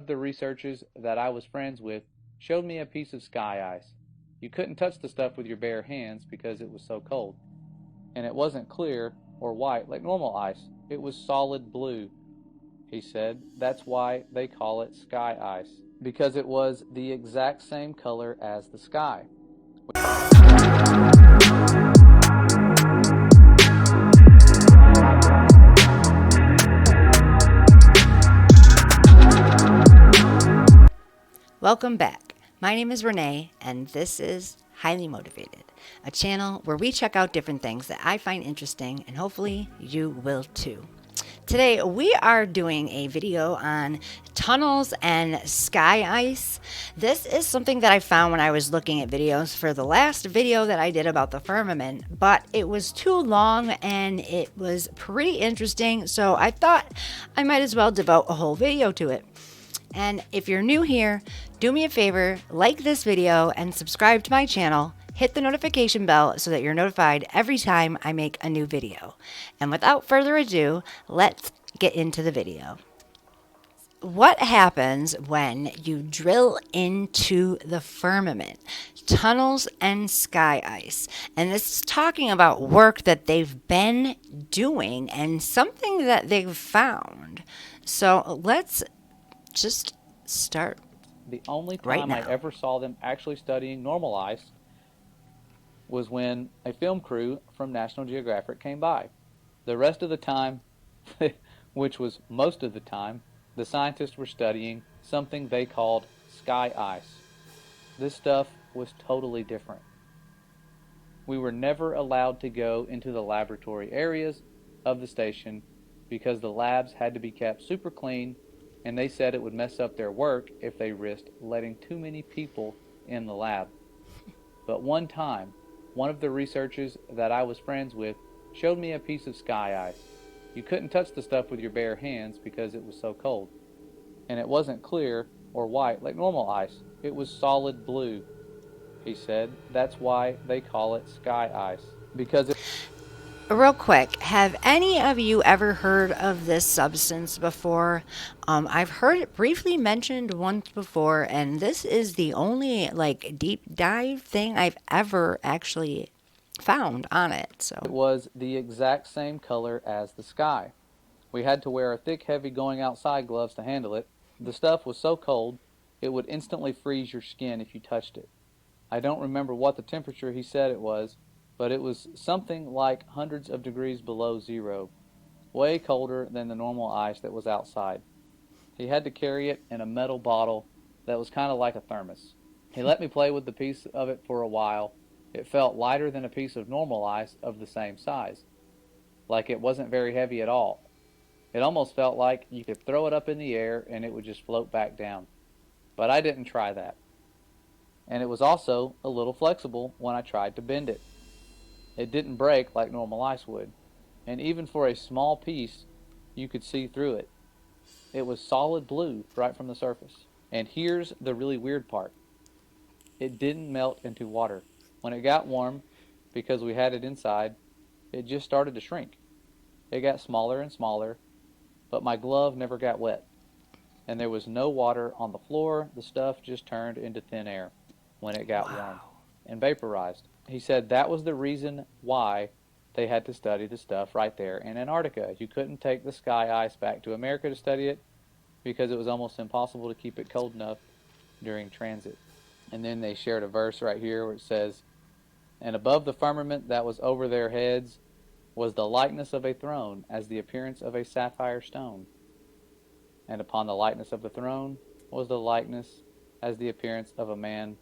the researchers that I was friends with showed me a piece of sky ice. You couldn't touch the stuff with your bare hands because it was so cold. And it wasn't clear or white like normal ice. It was solid blue. He said that's why they call it sky ice, because it was the exact same color as the sky. Welcome back. My name is Renee, and this is Highly Motivated, a channel where we check out different things that I find interesting, and hopefully you will too. Today we are doing a video on tunnels and sky ice. This is something that I found when I was looking at videos for the last video that I did about the firmament, but it was too long and it was pretty interesting, so I thought I might as well devote a whole video to it. And if you're new here, do me a favor, like this video and subscribe to my channel. Hit the notification bell so that you're notified every time I make a new video. And without further ado, let's get into the video. What happens when you drill into the firmament, tunnels and sky ice? And this is talking about work that they've been doing and something that they've found. So let's just start. The only right time now. I ever saw them actually studying normal ice was when a film crew from National Geographic came by. The rest of the time, which was most of the time, the scientists were studying something they called sky ice. This stuff was totally different. We were never allowed to go into the laboratory areas of the station because the labs had to be kept super clean, and they said it would mess up their work if they risked letting too many people in the lab. But one time, one of the researchers that I was friends with showed me a piece of sky ice. You couldn't touch the stuff with your bare hands because it was so cold. And it wasn't clear or white like normal ice. It was solid blue. He said that's why they call it sky ice, because Real quick, have any of you ever heard of this substance before? I've heard it briefly mentioned once before, and this is the only deep dive thing I've ever actually found on it. So it was the exact same color as the sky. We had to wear thick, heavy going outside gloves to handle it. The stuff was so cold, it would instantly freeze your skin if you touched it. I don't remember what the temperature he said it was, but it was something like hundreds of degrees below zero, way colder than the normal ice that was outside. He had to carry it in a metal bottle that was kind of like a thermos. He let me play with the piece of it for a while. It felt lighter than a piece of normal ice of the same size, like it wasn't very heavy at all. It almost felt like you could throw it up in the air and it would just float back down. But I didn't try that. And it was also a little flexible when I tried to bend it. It didn't break like normal ice would, and even for a small piece, you could see through it. It was solid blue right from the surface. And here's the really weird part. It didn't melt into water. When it got warm, because we had it inside, it just started to shrink. It got smaller and smaller, but my glove never got wet. And there was no water on the floor. The stuff just turned into thin air when it got warm and vaporized. He said that was the reason why they had to study the stuff right there in Antarctica. You couldn't take the sky ice back to America to study it because it was almost impossible to keep it cold enough during transit. And then they shared a verse right here where it says, "And above the firmament that was over their heads was the likeness of a throne, as the appearance of a sapphire stone. And upon the likeness of the throne was the likeness as the appearance of a man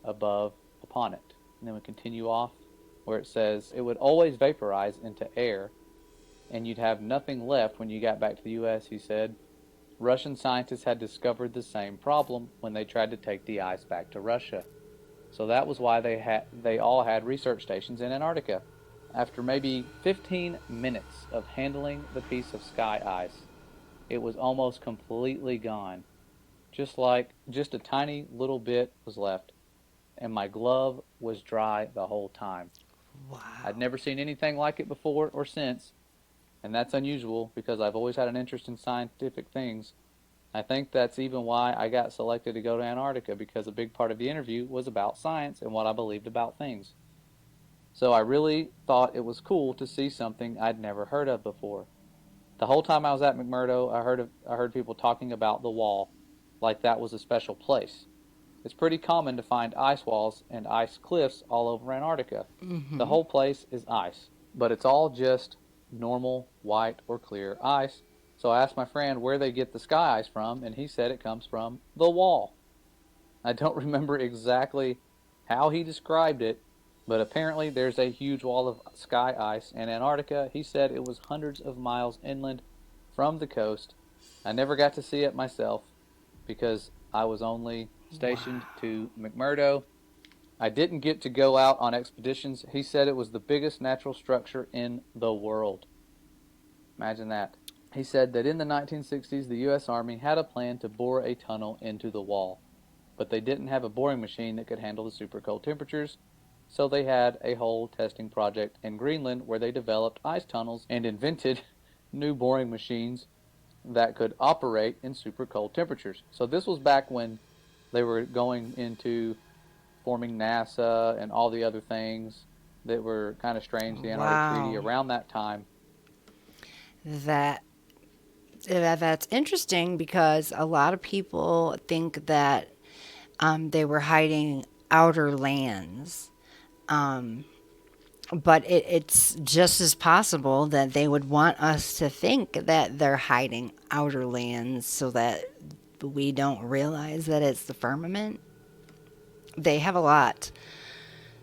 above upon it." And then we continue off where it says it would always vaporize into air and you'd have nothing left when you got back to the US. He said Russian scientists had discovered the same problem when they tried to take the ice back to Russia. So that was why they all had research stations in Antarctica. After maybe 15 minutes of handling the piece of sky ice, it was almost completely gone. Just a tiny little bit was left, and my glove was dry the whole time. wow. I'd never seen anything like it before or since, and that's unusual because I've always had an interest in scientific things. I think that's even why I got selected to go to Antarctica, because a big part of the interview was about science and what I believed about things. So I really thought it was cool to see something I'd never heard of before. The whole time I was at McMurdo, I heard people talking about the wall, like that was a special place. It's pretty common to find ice walls and ice cliffs all over Antarctica. The Mm-hmm. whole place is ice, but it's all just normal white or clear ice. So I asked my friend where they get the sky ice from, and he said it comes from the wall. I don't remember exactly how he described it, but apparently there's a huge wall of sky ice in Antarctica. He said it was hundreds of miles inland from the coast. I never got to see it myself because I was only stationed Wow. to McMurdo. I didn't get to go out on expeditions. He said it was the biggest natural structure in the world. Imagine that. He said that in the 1960s, the U.S. Army had a plan to bore a tunnel into the wall, but they didn't have a boring machine that could handle the super cold temperatures, so they had a whole testing project in Greenland where they developed ice tunnels and invented new boring machines that could operate in super cold temperatures. So this was back when they were going into forming NASA and all the other things that were kind of strange, the Antarctic Treaty Wow. around that time. That that's interesting because a lot of people think that they were hiding outer lands. Um, but it's just as possible that they would want us to think that they're hiding outer lands so that we don't realize that it's the firmament. They have a lot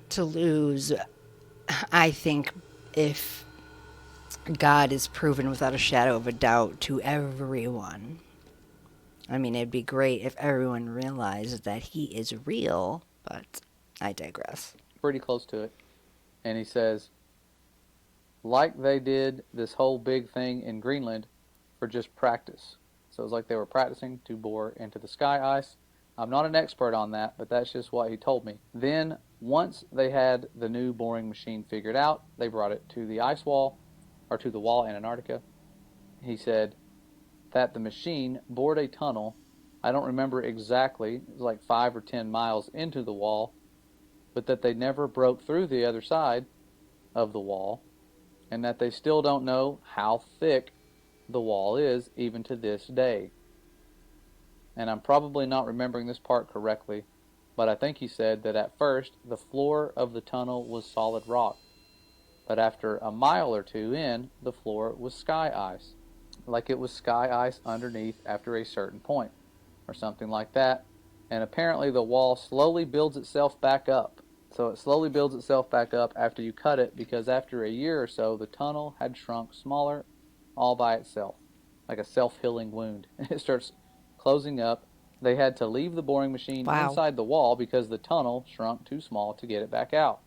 to lose, I think, if God is proven without a shadow of a doubt to everyone. I mean, it'd be great if everyone realized that he is real, but I digress. Pretty close to it. And he says, like they did this whole big thing in Greenland for just practice. So it was like they were practicing to bore into the sky ice. I'm not an expert on that, but that's just what he told me. Then, once they had the new boring machine figured out, they brought it to the ice wall, or to the wall in Antarctica. He said that the machine bored a tunnel. I don't remember exactly, it was like 5 or 10 miles into the wall, but that they never broke through the other side of the wall, and that they still don't know how thick the wall is even to this day. And I'm probably not remembering this part correctly, but I think he said that at first the floor of the tunnel was solid rock, but after a mile or two in, the floor was sky ice, like it was sky ice underneath after a certain point, or something like that. And apparently the wall slowly builds itself back up. So it slowly builds itself back up after you cut it, because after a year or so, the tunnel had shrunk smaller all by itself, like a self-healing wound. It starts closing up. They had to leave the boring machine Wow. inside the wall because the tunnel shrunk too small to get it back out.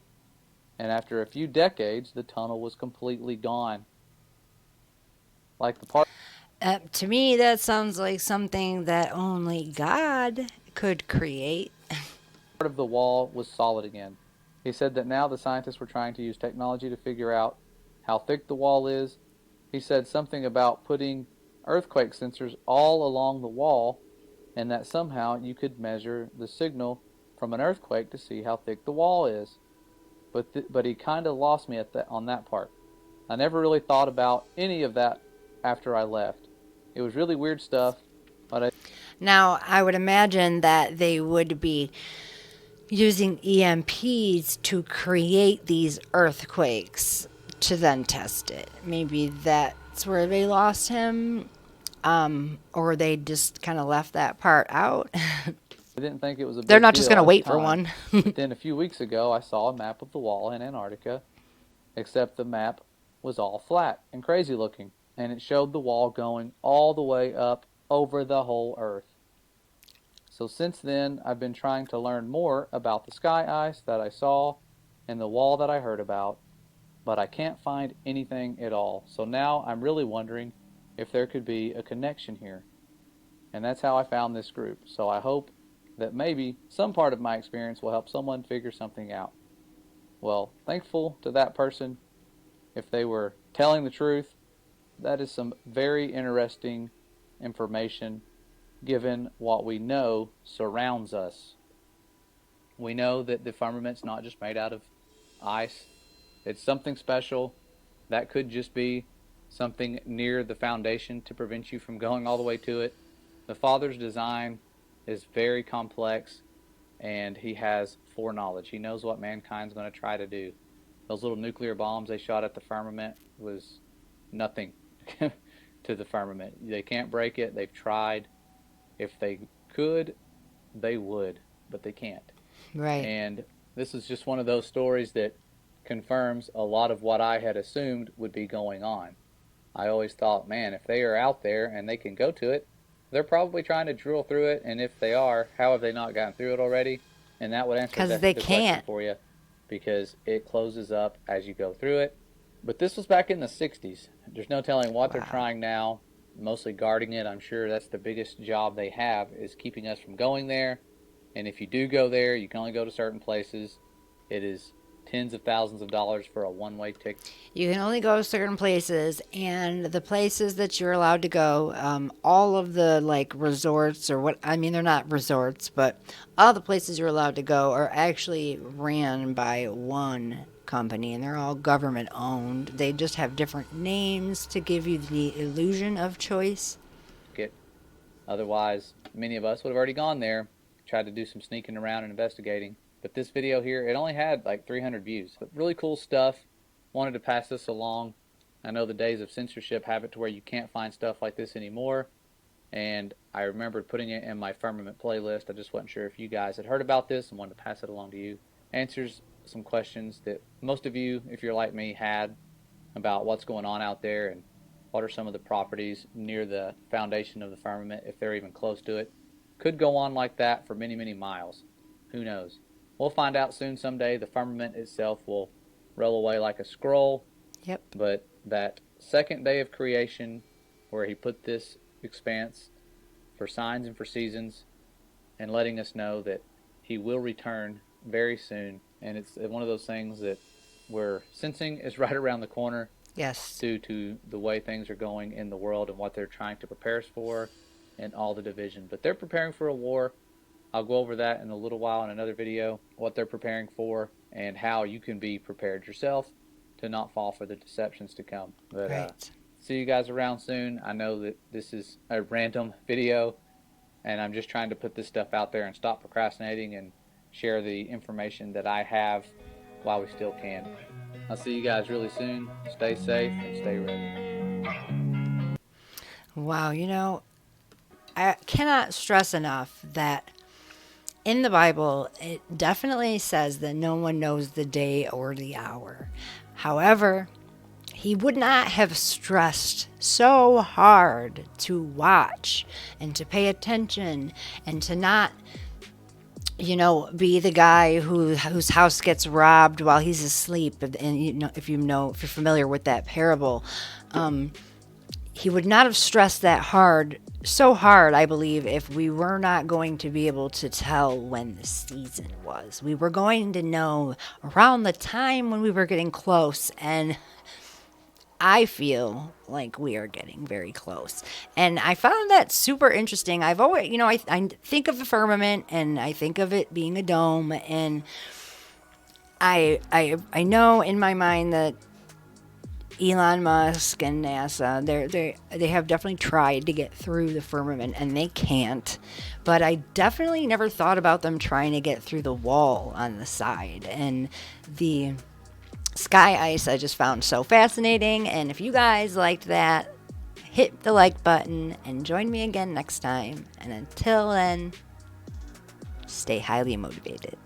And after a few decades, the tunnel was completely gone. Like the part To me, that sounds like something that only God could create. of the wall was solid again. He said that now the scientists were trying to use technology to figure out how thick the wall is. He said something about putting earthquake sensors all along the wall, and that somehow you could measure the signal from an earthquake to see how thick the wall is. But he kind of lost me on that part. I never really thought about any of that after I left. It was really weird stuff, but Now, I would imagine that they would be using EMPs to create these earthquakes to then test it. Maybe that's where they lost him, or they just kind of left that part out. I didn't think it was a They're big not just going deal to at the wait for time. one. But then a few weeks ago, I saw a map of the wall in Antarctica, except the map was all flat and crazy looking, and it showed the wall going all the way up over the whole Earth. So since then, I've been trying to learn more about the sky ice that I saw and the wall that I heard about, but I can't find anything at all. So now I'm really wondering if there could be a connection here. And that's how I found this group. So I hope that maybe some part of my experience will help someone figure something out. Well, thankful to that person if they were telling the truth. That is some very interesting information given what we know surrounds us. We know that the firmament's not just made out of ice. It's something special. That could just be something near the foundation to prevent you from going all the way to it. The Father's design is very complex, and he has foreknowledge. He knows what mankind's going to try to do. Those little nuclear bombs they shot at the firmament was nothing to the firmament. They can't break it. They've tried. If they could, they would, but they can't. Right. And this is just one of those stories that confirms a lot of what I had assumed would be going on. I always thought, man, if they are out there and they can go to it, they're probably trying to drill through it. And if they are, how have they not gotten through it already? And that would answer the question for you, because it closes up as you go through it. But this was back in the 60s. There's no telling what they're trying now. Mostly guarding it. I'm sure that's the biggest job they have, is keeping us from going there. And if you do go there, you can only go to certain places. It is tens of thousands of dollars for a one-way ticket. You can only go to certain places, and the places that you're allowed to go, all of the like resorts or what, I mean, they're not resorts, but all the places you're allowed to go are actually ran by one company, and they're all government owned. They just have different names to give you the illusion of choice. Otherwise, many of us would have already gone there, tried to do some sneaking around and investigating. But this video here, it only had like 300 views. But really cool stuff. Wanted to pass this along. I know the days of censorship have it to where you can't find stuff like this anymore. And I remembered putting it in my Firmament playlist. I just wasn't sure if you guys had heard about this and wanted to pass it along to you. Answers some questions that most of you, if you're like me, had about what's going on out there and what are some of the properties near the foundation of the firmament, if they're even close to it. Could go on like that for many, many miles. Who knows? We'll find out soon someday. The firmament itself will roll away like a scroll. Yep. But that second day of creation, where he put this expanse for signs and for seasons, and letting us know that he will return very soon. And it's one of those things that we're sensing is right around the corner. Yes. Due to the way things are going in the world and what they're trying to prepare us for and all the division. But they're preparing for a war. I'll go over that in a little while in another video, what they're preparing for and how you can be prepared yourself to not fall for the deceptions to come. But right. See you guys around soon. I know that this is a random video, and I'm just trying to put this stuff out there and stop procrastinating and share the information that I have while we still can. I'll see you guys really soon. Stay safe and stay ready. Wow, you know, I cannot stress enough that in the Bible, it definitely says that no one knows the day or the hour. However, he would not have stressed so hard to watch and to pay attention and to not, you know, be the guy whose house gets robbed while he's asleep. And you know, if you're familiar with that parable, he would not have stressed so hard, I believe, if we were not going to be able to tell when the season was. We were going to know around the time when we were getting close, and I feel like we are getting very close. And I found that super interesting. I've always, you know, I think of the firmament, and I think of it being a dome, and I know in my mind that Elon Musk and NASA, they have definitely tried to get through the firmament, and they can't. But I definitely never thought about them trying to get through the wall on the side. And the sky ice I just found so fascinating. And if you guys liked that, hit the like button and join me again next time. And until then, stay highly motivated.